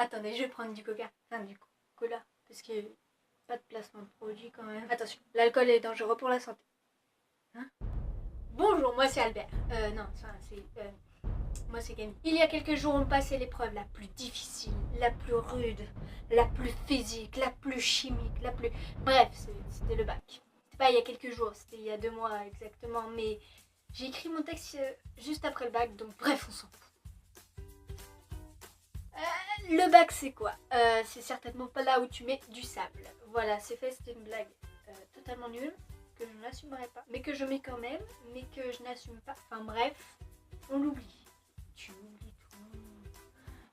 Attendez, je vais prendre du coca. Enfin, du cola. Parce que pas de placement de produit quand même. Attention, l'alcool est dangereux pour la santé. Hein? Bonjour, moi c'est Albert. Non, c'est... moi c'est Camille. Il y a quelques jours, on passait l'épreuve la plus difficile, la plus rude, la plus physique, la plus chimique, la plus... Bref, c'était le bac. C'était pas il y a quelques jours, c'était il y a 2 mois exactement, mais j'ai écrit mon texte juste après le bac, donc bref, on s'en fout. Le bac c'est quoi? C'est certainement pas là où tu mets du sable. Voilà, c'est fait, c'était une blague totalement nulle, que je n'assumerai pas, mais que je mets quand même, mais que je n'assume pas. Enfin bref, on l'oublie. Tu oublies tout.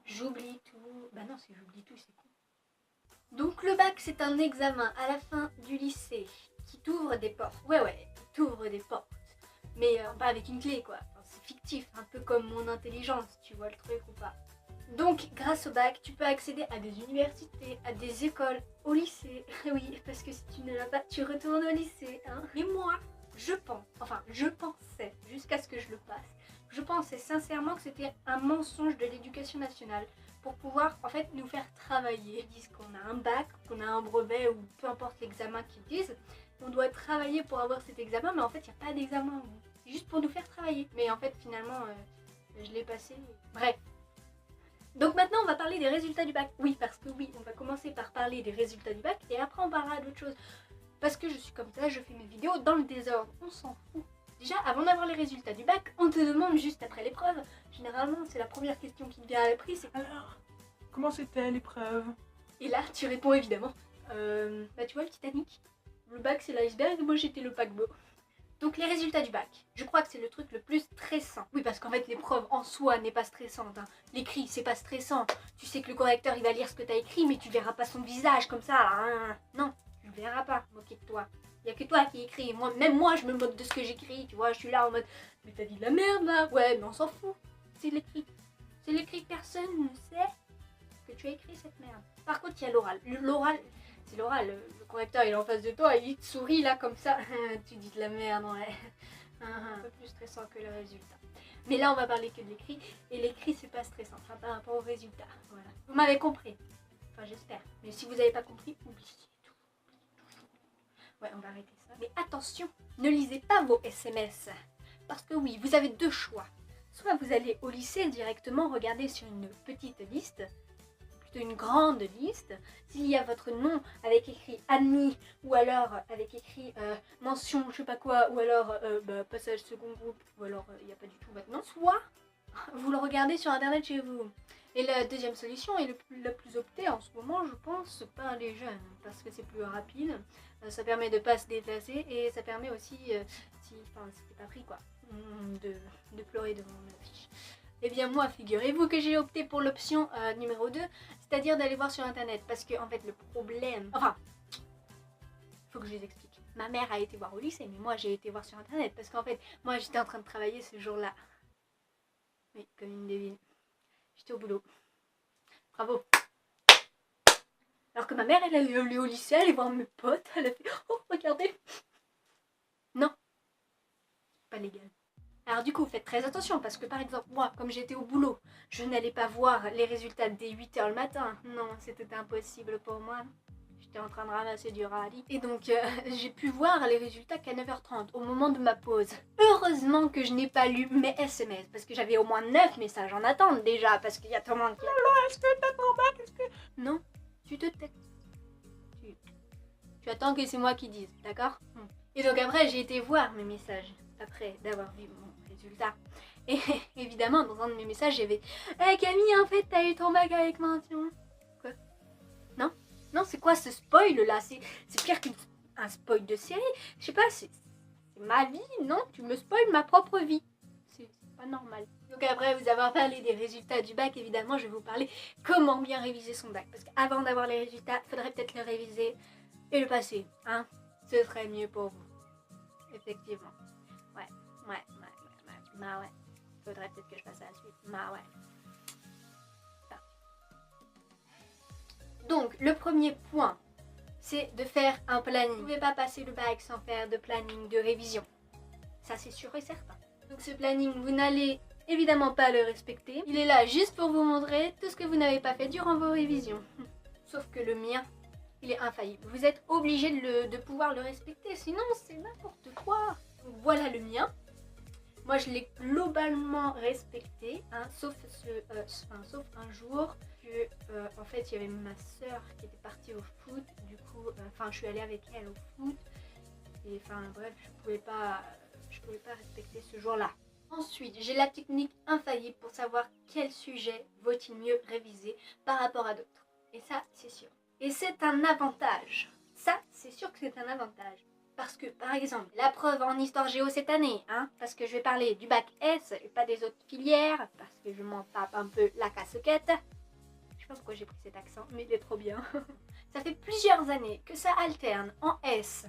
J'oublie tout. Bah non, si j'oublie tout, c'est con. Donc le bac, c'est un examen à la fin du lycée qui t'ouvre des portes. Ouais, il t'ouvre des portes. Mais pas avec une clé, quoi. Enfin, c'est fictif, un peu comme mon intelligence, tu vois le truc ou pas. Donc, grâce au bac, tu peux accéder à des universités, à des écoles, au lycée. Oui, parce que si tu ne l'as pas, tu retournes au lycée. Hein. Et moi, je pensais, jusqu'à ce que je le passe, je pensais sincèrement que c'était un mensonge de l'éducation nationale pour pouvoir, en fait, nous faire travailler. Ils disent qu'on a un bac, qu'on a un brevet ou peu importe l'examen qu'ils disent. On doit travailler pour avoir cet examen, mais en fait, il n'y a pas d'examen. C'est juste pour nous faire travailler. Mais en fait, finalement, je l'ai passé. Bref. Donc maintenant on va parler des résultats du bac. Oui, parce que oui, on va commencer par parler des résultats du bac et après on parlera d'autre chose. Parce que je suis comme ça, je fais mes vidéos dans le désordre, on s'en fout. Déjà, avant d'avoir les résultats du bac, on te demande juste après l'épreuve. Généralement, c'est la première question qui te vient à l'esprit, c'est alors, comment c'était l'épreuve? Et là, tu réponds évidemment, bah tu vois le Titanic, le bac c'est l'iceberg, moi j'étais le paquebot. Donc les résultats du bac, je crois que c'est le truc le plus stressant. Oui, parce qu'en fait l'épreuve en soi n'est pas stressante. Hein. L'écrit, c'est pas stressant. Tu sais que le correcteur il va lire ce que t'as écrit, mais tu verras pas son visage comme ça. Hein. Non, tu le verras pas, moquer de toi. Il y a que toi qui écris. Même moi, je me moque de ce que j'écris. Tu vois, je suis là en mode, mais t'as dit de la merde là. Ouais, mais on s'en fout. C'est l'écrit. C'est l'écrit, personne ne sait que tu as écrit cette merde. Par contre, il y a l'oral. L'oral... C'est l'oral, le correcteur il est en face de toi, il te sourit là comme ça, tu dis de la merde, ouais. Un peu plus stressant que le résultat. Mais là on va parler que de l'écrit, et l'écrit c'est pas stressant, enfin par rapport au résultat, voilà. Vous m'avez compris, enfin j'espère, mais si vous n'avez pas compris, oubliez tout. Ouais, on va arrêter ça. Mais attention, ne lisez pas vos SMS, parce que oui, vous avez 2 choix. Soit vous allez au lycée directement regarder sur une petite liste, une grande liste, s'il y a votre nom avec écrit admis ou alors avec écrit mention je sais pas quoi ou alors passage second groupe ou alors il n'y a pas du tout maintenant, soit vous le regardez sur internet chez vous. Et la deuxième solution est la plus optée en ce moment je pense par les jeunes parce que c'est plus rapide, ça permet de pas se déplacer et ça permet aussi, si c'était pas pris quoi, de pleurer devant l'affiche. Eh bien moi, figurez-vous que j'ai opté pour l'option numéro 2, c'est-à-dire d'aller voir sur internet. Parce que en fait le problème... Enfin, faut que je les explique. Ma mère a été voir au lycée, mais moi j'ai été voir sur internet. Parce qu'en fait, moi j'étais en train de travailler ce jour-là. Oui, comme une devine. J'étais au boulot. Bravo. Alors que ma mère, elle est allée au lycée, elle allait voir mes potes, elle a fait « Oh, regardez !» Non, pas légal. Alors du coup, faites très attention parce que par exemple, moi, comme j'étais au boulot, je n'allais pas voir les résultats dès 8h le matin. Non, c'était impossible pour moi. J'étais en train de ramasser du rallye. Et donc, j'ai pu voir les résultats qu'à 9h30, au moment de ma pause. Heureusement que je n'ai pas lu mes SMS parce que j'avais au moins 9 messages en attente déjà parce qu'il y a tout le monde qui... Est-ce que t'as ton bac? Est-ce que... Non, tu te tais. Tu attends que c'est moi qui dise, d'accord? Et donc après, j'ai été voir mes messages après d'avoir vu mon résultat. Et évidemment, dans un de mes messages, j'avais hey Camille, en fait, t'as eu ton bac avec mention. Quoi? Non? Non, c'est quoi ce spoil là? C'est pire qu'un spoil de série. Je sais pas, c'est ma vie, non? Tu me spoil ma propre vie. C'est pas normal. Donc après vous avoir parlé des résultats du bac, évidemment, je vais vous parler comment bien réviser son bac. Parce qu'avant d'avoir les résultats, il faudrait peut-être le réviser et le passer, hein? Ce serait mieux pour vous. Effectivement. Ouais. Bah ouais. Faudrait peut-être que je passe à la suite. Bah ouais. Parti. Donc, le premier point, c'est de faire un planning. Vous ne pouvez pas passer le bac sans faire de planning de révision. Ça, c'est sûr et certain. Donc, ce planning, vous n'allez évidemment pas le respecter. Il est là juste pour vous montrer tout ce que vous n'avez pas fait durant vos révisions. Sauf que le mien, il est infaillible. Vous êtes obligé de pouvoir le respecter, sinon c'est n'importe quoi. Donc voilà le mien. Moi je l'ai globalement respecté, hein, sauf un jour que en fait il y avait ma soeur qui était partie au foot. Du coup, je suis allée avec elle au foot. Et bref, je pouvais pas respecter ce jour-là. Ensuite, j'ai la technique infaillible pour savoir quel sujet vaut-il mieux réviser par rapport à d'autres. Et ça, c'est sûr. Et c'est un avantage. Ça, c'est sûr que c'est un avantage. Parce que, par exemple, la preuve en histoire géo cette année, hein, parce que je vais parler du bac S et pas des autres filières, parce que je m'en tape un peu la casquette. Je sais pas pourquoi j'ai pris cet accent, mais il est trop bien. Ça fait plusieurs années que ça alterne en S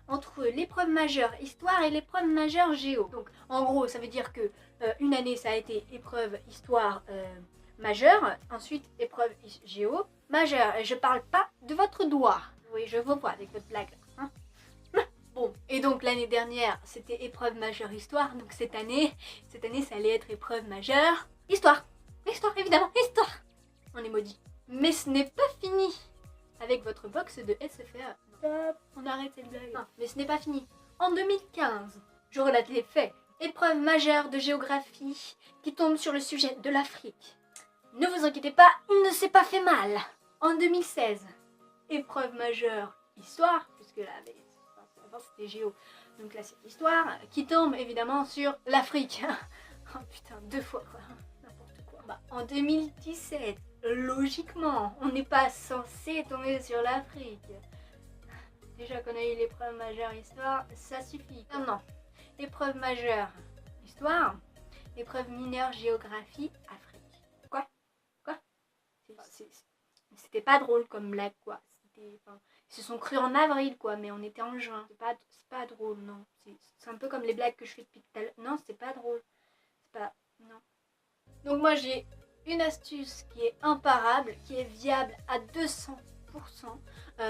entre l'épreuve majeure histoire et l'épreuve majeure géo. Donc en gros ça veut dire que une année ça a été épreuve histoire majeure, ensuite épreuve géo majeure. Et je parle pas de votre doigt. Oui, je vous vois avec votre blague. Hein. Bon, et donc l'année dernière c'était épreuve majeure histoire, donc cette année ça allait être épreuve majeure histoire. Histoire, évidemment, histoire. On est maudit. Mais ce n'est pas fini avec votre box de SFA. On arrête cette blague. Non, mais ce n'est pas fini. En 2015, je relate les faits. Épreuve majeure de géographie qui tombe sur le sujet de l'Afrique. Ne vous inquiétez pas, il ne s'est pas fait mal. En 2016, épreuve majeure histoire, puisque là, avant c'était géo, donc là c'est histoire, qui tombe évidemment sur l'Afrique. Oh putain, 2 fois quoi, n'importe quoi. En 2017, logiquement, on n'est pas censé tomber sur l'Afrique. Déjà qu'on a eu l'épreuve majeure histoire, ça suffit. Non, épreuve majeure histoire, épreuve mineure géographie, Afrique. Quoi C'était pas drôle comme blague quoi. Ils se sont crus en avril quoi, mais on était en juin. C'est pas drôle, non. C'est un peu comme les blagues que je fais depuis tout à l'heure. Non, c'est pas drôle. Non. Donc moi j'ai une astuce qui est imparable, qui est viable à 200%.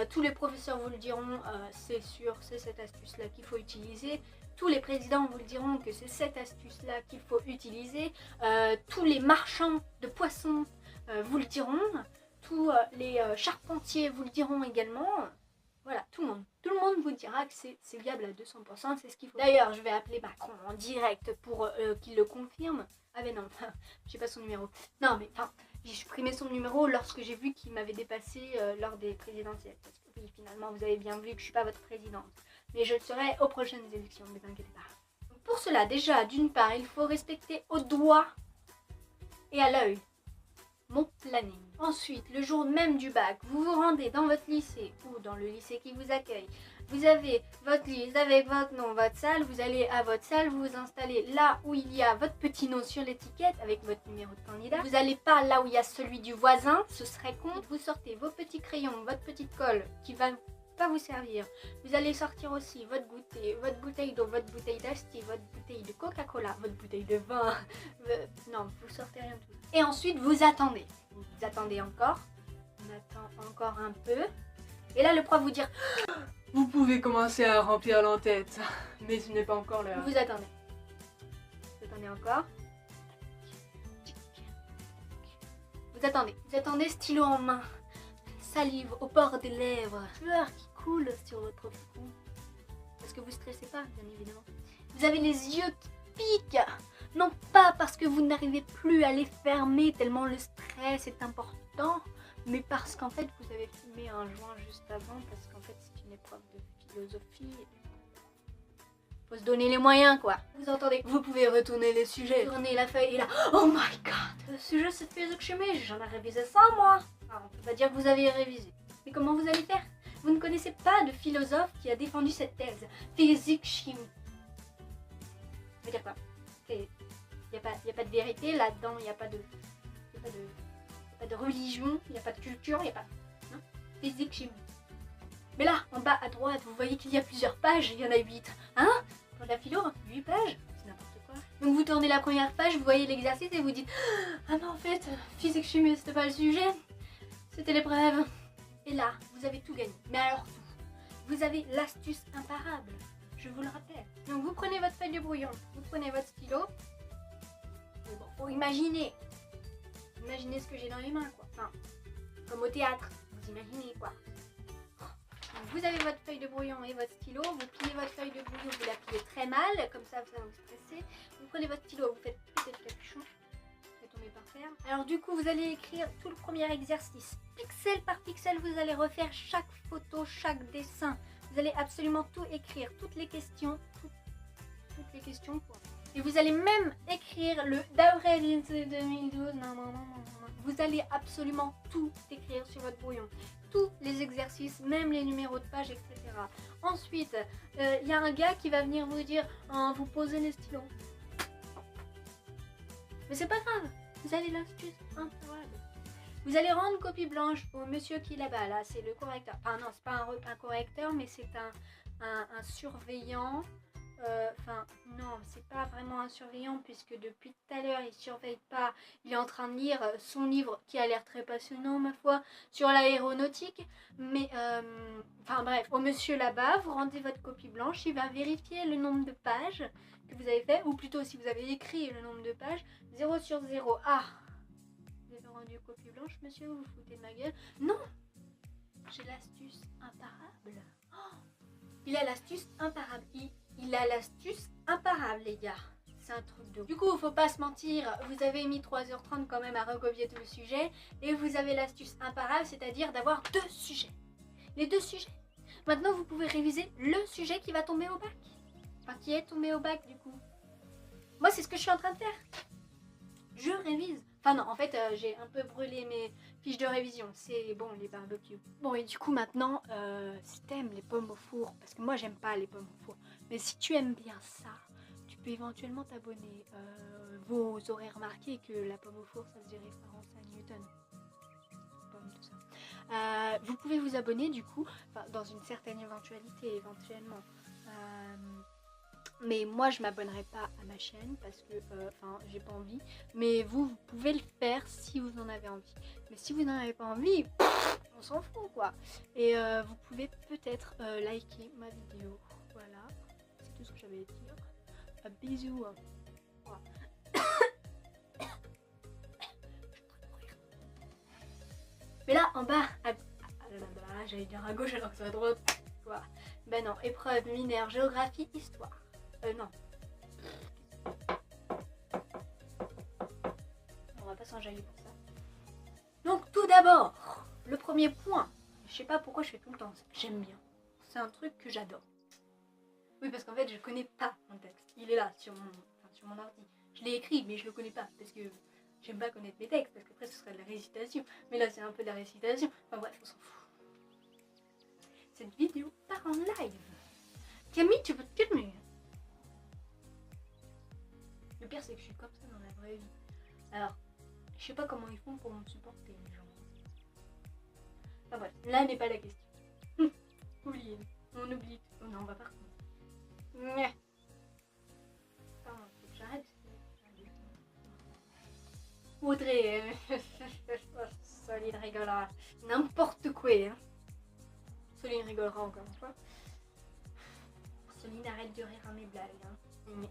Tous les professeurs vous le diront, c'est sûr, c'est cette astuce-là qu'il faut utiliser. Tous les présidents vous le diront que c'est cette astuce-là qu'il faut utiliser. Tous les marchands de poissons vous le diront. Tous les charpentiers vous le diront également. Voilà, tout le monde vous dira que c'est viable à 200%, c'est ce qu'il faut. D'ailleurs, je vais appeler Macron en direct pour qu'il le confirme. Ah mais non, j'ai pas son numéro. Non mais j'ai supprimé son numéro lorsque j'ai vu qu'il m'avait dépassé lors des présidentielles. Parce que oui, finalement, vous avez bien vu que je suis pas votre présidente. Mais je le serai aux prochaines élections, ne vous inquiétez pas. Donc pour cela, déjà, d'une part, il faut respecter au doigt et à l'œil mon planning. Ensuite, le jour même du bac, vous vous rendez dans votre lycée ou dans le lycée qui vous accueille. Vous avez votre liste avec votre nom, votre salle. Vous allez à votre salle, vous vous installez là où il y a votre petit nom sur l'étiquette avec votre numéro de candidat. Vous n'allez pas là où il y a celui du voisin, ce serait con. Vous sortez vos petits crayons, votre petite colle qui va pas vous servir. Vous allez sortir aussi votre goûter, votre bouteille d'eau, votre bouteille d'Asti, votre bouteille de Coca-Cola, votre bouteille de vin. Non, vous sortez rien de tout. Et ensuite, vous attendez. Vous attendez encore. On attend encore un peu. Et là, le prof vous dit Vous pouvez commencer à remplir l'entête, mais ce n'est pas encore l'heure. vous attendez. Vous attendez encore. Vous attendez stylo en main. Salive au bord des lèvres. Sueur qui coule sur votre front. Parce que vous stressez pas, bien évidemment. Vous avez les yeux qui piquent. Non pas parce que vous n'arrivez plus à les fermer tellement le stress est important, mais parce qu'en fait vous avez fumé un joint juste avant, parce qu'en fait c'est une épreuve de philosophie. Faut se donner les moyens quoi. Vous entendez? Vous pouvez retourner les sujets, tourner la feuille et là, oh my god, le sujet c'est physique chimie, j'en ai révisé 100 moi. On peut pas dire que vous avez révisé. Mais comment vous allez faire? Vous ne connaissez pas de philosophe qui a défendu cette thèse. Physique chimie. Ça veut dire quoi? Il n'y a pas de vérité là-dedans, il n'y a pas de religion, il n'y a pas de culture, il n'y a pas... Non, physique, chimie. Mais là, en bas à droite, vous voyez qu'il y a plusieurs pages, il y en a 8. Hein? Pour la philo, 8 pages? C'est n'importe quoi. Donc vous tournez la première page, vous voyez l'exercice et vous dites ah non en fait, physique, chimie, c'était pas le sujet, c'était l'épreuve. Et là, vous avez tout gagné. Mais alors tout. Vous avez l'astuce imparable. Je vous le rappelle. Donc vous prenez votre feuille de brouillon, vous prenez votre stylo, Mais bon, faut imaginer. Imaginez ce que j'ai dans les mains, quoi. Enfin, comme au théâtre, vous imaginez, quoi. Donc, vous avez votre feuille de brouillon et votre stylo, vous pliez votre feuille de brouillon, vous la pliez très mal, comme ça vous stressez. Vous prenez votre stylo, vous faites péter le capuchon, vous faites tomber par terre. Alors du coup, vous allez écrire tout le premier exercice. Pixel par pixel, vous allez refaire chaque photo, chaque dessin. Vous allez absolument tout écrire, toutes les questions, toutes les questions, quoi. Et vous allez même écrire le d'avril 2012, non. Vous allez absolument tout écrire sur votre brouillon. Tous les exercices, même les numéros de page, etc. Ensuite, il y a un gars qui va venir vous dire vous posez les stylos. Mais c'est pas grave, vous avez l'astuce imparable. Vous allez rendre copie blanche au monsieur qui est là-bas, là, c'est le correcteur. Enfin non, c'est pas un correcteur, mais c'est un surveillant. Enfin, non, c'est pas vraiment un surveillant puisque depuis tout à l'heure il surveille pas. Il est en train de lire son livre qui a l'air très passionnant, ma foi, sur l'aéronautique. Mais, enfin bref, au monsieur là-bas, vous rendez votre copie blanche, il va vérifier le nombre de pages que vous avez fait, ou plutôt si vous avez écrit le nombre de pages, 0 sur 0. Ah, vous avez rendu copie blanche, monsieur, vous vous foutez de ma gueule? Non, j'ai l'astuce imparable. Oh, il a l'astuce imparable. Il a l'astuce imparable, les gars. C'est un truc de... Du coup, faut pas se mentir, vous avez mis 3h30 quand même à recopier tout le sujet. Et vous avez l'astuce imparable, c'est-à-dire d'avoir 2 sujets. Les 2 sujets. Maintenant, vous pouvez réviser le sujet qui va tomber au bac. Enfin, qui est tombé au bac, du coup. Moi, c'est ce que je suis en train de faire. Je révise. Enfin non, en fait, j'ai un peu brûlé mes fiches de révision. C'est bon, les barbecues. Bon, et du coup, maintenant, si t'aimes les pommes au four, parce que moi, j'aime pas les pommes au four, mais si tu aimes bien ça, tu peux éventuellement t'abonner. Vous aurez remarqué que la pomme au four, ça faisait référence à Newton. Pomme, tout ça. Vous pouvez vous abonner, du coup, dans une certaine éventualité, éventuellement. Mais moi je m'abonnerai pas à ma chaîne parce que j'ai pas envie. Mais vous pouvez le faire si vous en avez envie. Mais si vous n'en avez pas envie, on s'en fout quoi. Et vous pouvez peut-être liker ma vidéo. Voilà, c'est tout ce que j'avais à dire. Bisous. Voilà. Mais là en bas, j'allais dire à gauche alors que c'est à droite. Quoi. Ben non, épreuve mineure, géographie, histoire. Non. On va pas s'enjailler pour ça. Donc tout d'abord, le premier point. Je sais pas pourquoi je fais tout le temps ça. J'aime bien. C'est un truc que j'adore. Oui, parce qu'en fait, je connais pas mon texte. Il est là sur mon ordi. Je l'ai écrit, mais je le connais pas parce que j'aime pas connaître mes textes parce qu'après ce serait de la récitation. Mais là, c'est un peu de la récitation. Enfin bref, on s'en fout. Cette vidéo part en live. Camille, tu peux te calmer. Le pire, c'est que je suis comme ça dans la vraie vie. Alors, je sais pas comment ils font pour me supporter, les gens. Enfin bref, là n'est pas la question. Oubliez, on oublie. Oh non, on va pas recommencer. Pardon, faut que j'arrête. Audrey, Soline rigolera. N'importe quoi, hein. Soline rigolera encore une fois. Soline, arrête de rire à mes blagues, hein.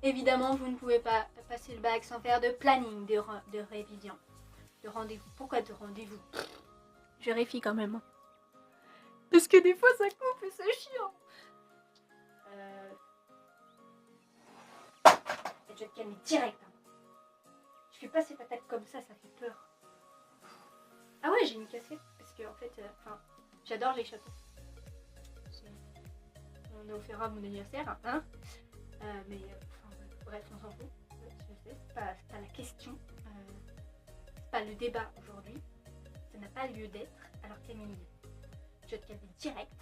Évidemment, vous ne pouvez pas passer le bac sans faire de planning de révision, de rendez-vous. Pourquoi de rendez-vous? Je vérifie quand même. Parce que des fois, ça coupe et c'est chiant. Je vais te calmer direct. Hein. Je fais pas cette attaque comme ça fait peur. Ah ouais, j'ai une casquette parce que en fait, j'adore les châteaux. On a offert à mon anniversaire, hein. Mais bref, on s'en fout. Je sais, c'est pas la question. C'est pas le débat aujourd'hui. Ça n'a pas lieu d'être. Alors Camille, je vais te calmer direct.